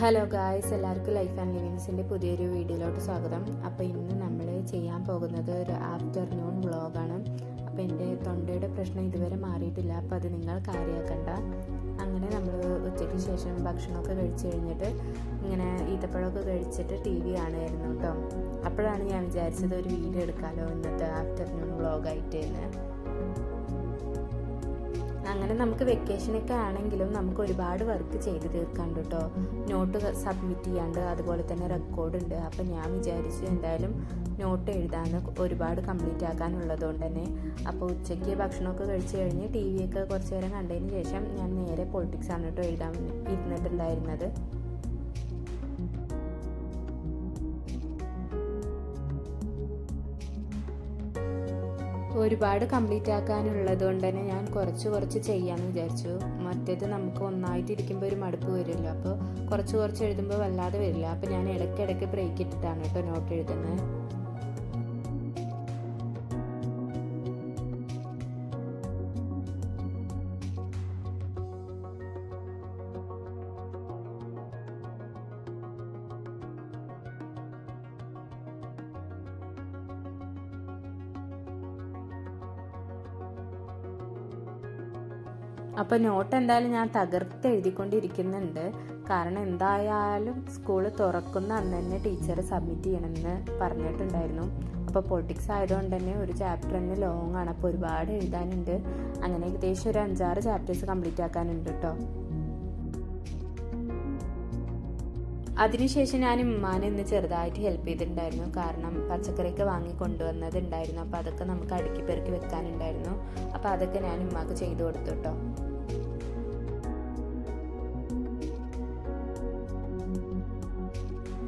Hello guys, എല്ലാവർക്കും life and ലിവിങ്സിൻ്റെ പുതിയൊരു വീഡിയോയിലോട്ട് സ്വാഗതം. അപ്പോൾ ഇന്ന് നമ്മൾ ചെയ്യാൻ പോകുന്നത് ഒരു ആഫ്റ്റർനൂൺ വ്ളോഗാണ്. അപ്പോൾ എൻ്റെ തൊണ്ടയുടെ പ്രശ്നം ഇതുവരെ മാറിയിട്ടില്ല, അപ്പോൾ അത് നിങ്ങൾ കാര്യമാക്കണ്ട. അങ്ങനെ നമ്മൾ ഉച്ചയ്ക്ക് ശേഷം ഭക്ഷണമൊക്കെ കഴിച്ച് കഴിഞ്ഞിട്ട് ഇങ്ങനെ ഈത്തപ്പഴമൊക്കെ കഴിച്ചിട്ട് ടി വി കാണുമായിരുന്നു കേട്ടോ. അപ്പോഴാണ് ഞാൻ വിചാരിച്ചത് ഒരു വീഡിയോ എടുക്കാമല്ലോ ഇന്നത്തെ ആഫ്റ്റർനൂൺ വ്ളോഗായിട്ട് എന്ന്. അങ്ങനെ നമുക്ക് വെക്കേഷനൊക്കെ ആണെങ്കിലും നമുക്ക് ഒരുപാട് വർക്ക് ചെയ്ത് തീർക്കാണ്ട് കേട്ടോ. നോട്ട് സബ്മിറ്റ് ചെയ്യാണ്ട്, അതുപോലെ തന്നെ റെക്കോർഡുണ്ട്. അപ്പം ഞാൻ വിചാരിച്ചു എന്തായാലും നോട്ട് എഴുതാൻ ഒരുപാട് കംപ്ലീറ്റ് ആക്കാനുള്ളത് കൊണ്ട് തന്നെ. അപ്പോൾ ഉച്ചയ്ക്ക് ഭക്ഷണമൊക്കെ കഴിച്ച് കഴിഞ്ഞ് ടി വിയൊക്കെ കുറച്ച് നേരം കണ്ടതിന് ശേഷം ഞാൻ നേരെ പൊളിറ്റിക്സ് ആണ് കേട്ടോ എഴുതാൻ ഇരുന്നിട്ടുണ്ടായിരുന്നത്. ഒരുപാട് കംപ്ലീറ്റ് ആക്കാനുള്ളത് കൊണ്ട് തന്നെ ഞാൻ കുറച്ച് ചെയ്യാമെന്ന് വിചാരിച്ചു. മറ്റേത് നമുക്ക് ഒന്നായിട്ട് ഇരിക്കുമ്പോൾ ഒരു മടുപ്പ് വരുമല്ലോ, അപ്പോൾ കുറച്ച് എഴുതുമ്പോൾ വല്ലാതെ വരില്ല. അപ്പോൾ ഞാൻ ഇടയ്ക്കിടയ്ക്ക് ബ്രേക്ക് ഇട്ടിട്ടാണ് കേട്ടോ നോട്ട് എഴുതുന്നത്. അപ്പോൾ നോട്ട് എന്തായാലും ഞാൻ തകർത്ത് എഴുതിക്കൊണ്ടിരിക്കുന്നുണ്ട്. കാരണം എന്തായാലും സ്കൂൾ തുറക്കുന്ന അന്ന് തന്നെ ടീച്ചർ സബ്മിറ്റ് ചെയ്യണമെന്ന് പറഞ്ഞിട്ടുണ്ടായിരുന്നു. അപ്പോൾ പൊളിറ്റിക്സ് ആയതുകൊണ്ട് തന്നെ ഒരു ചാപ്റ്റർ തന്നെ ലോങ് ആണ്, അപ്പോൾ ഒരുപാട് എഴുതാനുണ്ട്. അങ്ങനെ ഏകദേശം ഒരു 5-6 ചാപ്റ്റേഴ്സ് കംപ്ലീറ്റ് ആക്കാനുണ്ട് കേട്ടോ. അതിനുശേഷം ഞാൻ ഉമ്മാനെ ഇന്ന് ചെറുതായിട്ട് ഹെൽപ്പ് ചെയ്തിട്ടുണ്ടായിരുന്നു. കാരണം പച്ചക്കറിയൊക്കെ വാങ്ങി കൊണ്ടുവന്നതുണ്ടായിരുന്നു, അപ്പോൾ അതൊക്കെ നമുക്ക് അടുക്കി പെറുക്കി വെക്കാനുണ്ടായിരുന്നു. അപ്പോൾ അതൊക്കെ ഞാൻ ഉമ്മാക്ക് ചെയ്തു കൊടുത്തു കേട്ടോ.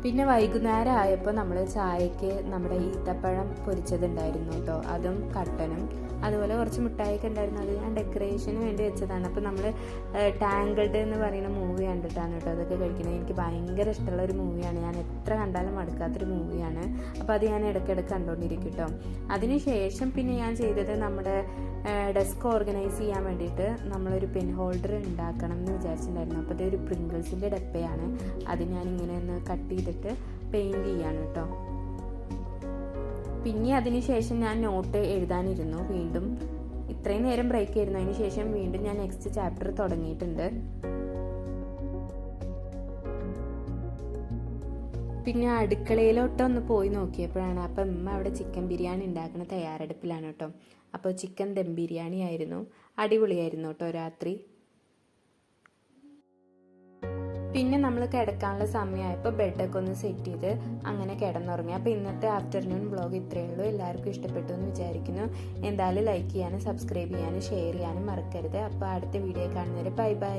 പിന്നെ വൈകുന്നേരം ആയപ്പോൾ നമ്മൾ ചായക്ക് നമ്മുടെ ഈത്തപ്പഴം പൊരിച്ചതുണ്ടായിരുന്നു കേട്ടോ. അതും കട്ടനും അതുപോലെ കുറച്ച് മിഠായിയൊക്കെ ഉണ്ടായിരുന്നു. അത് ഞാൻ ഡെക്കറേഷന് വേണ്ടി വെച്ചതാണ്. അപ്പോൾ നമ്മൾ ടാങ്കിൾഡ് എന്ന് പറയുന്ന മൂവി കണ്ടിട്ടാണ് കേട്ടോ അതൊക്കെ കഴിക്കുന്നത്. എനിക്ക് ഭയങ്കര ഇഷ്ടമുള്ള ഒരു മൂവിയാണ്. ഞാൻ എത്ര കണ്ടാലും മടുക്കാത്തൊരു മൂവിയാണ്. അപ്പോൾ അത് ഞാൻ ഇടയ്ക്കിടയ്ക്ക് കണ്ടുകൊണ്ടിരിക്കും കേട്ടോ. അതിനുശേഷം പിന്നെ ഞാൻ ചെയ്തത് നമ്മുടെ ഡെസ്ക് ഓർഗനൈസ് ചെയ്യാൻ വേണ്ടിയിട്ട് നമ്മളൊരു പെൻ ഹോൾഡർ ഉണ്ടാക്കണം എന്ന് വിചാരിച്ചിട്ടുണ്ടായിരുന്നു. അപ്പോൾ ഇതൊരു പ്രിങ്കിൾസിൻ്റെ ഡപ്പയാണ്. അത് ഞാനിങ്ങനെ ഒന്ന് കട്ട് ചെയ്തിട്ട് പെയിൻറ് ചെയ്യാണ് കേട്ടോ. പിന്നെ അതിന് ശേഷം ഞാൻ നോട്ട് എഴുതാനിരുന്നു. വീണ്ടും ഇത്രയും നേരം ബ്രേക്ക് ആയിരുന്നു. അതിന് ശേഷം വീണ്ടും ഞാൻ നെക്സ്റ്റ് ചാപ്റ്റർ തുടങ്ങിയിട്ടുണ്ട്. പിന്നെ അടുക്കളയിലോട്ടൊന്ന് പോയി നോക്കിയപ്പോഴാണ് അപ്പം ഉമ്മ അവിടെ ചിക്കൻ ബിരിയാണി ഉണ്ടാക്കുന്ന തയ്യാറെടുപ്പിലാണ് കേട്ടോ. അപ്പോൾ ചിക്കൻ ദം ബിരിയാണി ആയിരുന്നു, അടിപൊളിയായിരുന്നു കേട്ടോ രാത്രി. പിന്നെ നമ്മൾ കിടക്കാനുള്ള സമയമായപ്പോൾ ബെഡൊക്കെ ഒന്ന് സെറ്റ് ചെയ്ത് അങ്ങനെ കിടന്നുറങ്ങി. അപ്പോൾ ഇന്നത്തെ ആഫ്റ്റർനൂൺ വ്ളോഗ് ഇത്രയേ ഉള്ളൂ. എല്ലാവർക്കും ഇഷ്ടപ്പെട്ടു എന്ന് വിചാരിക്കുന്നു. എന്തായാലും ലൈക്ക് ചെയ്യാനും സബ്സ്ക്രൈബ് ചെയ്യാനും ഷെയർ ചെയ്യാനും മറക്കരുത്. അപ്പോൾ അടുത്ത വീഡിയോ കാണുന്നവരെ ബൈ ബൈ.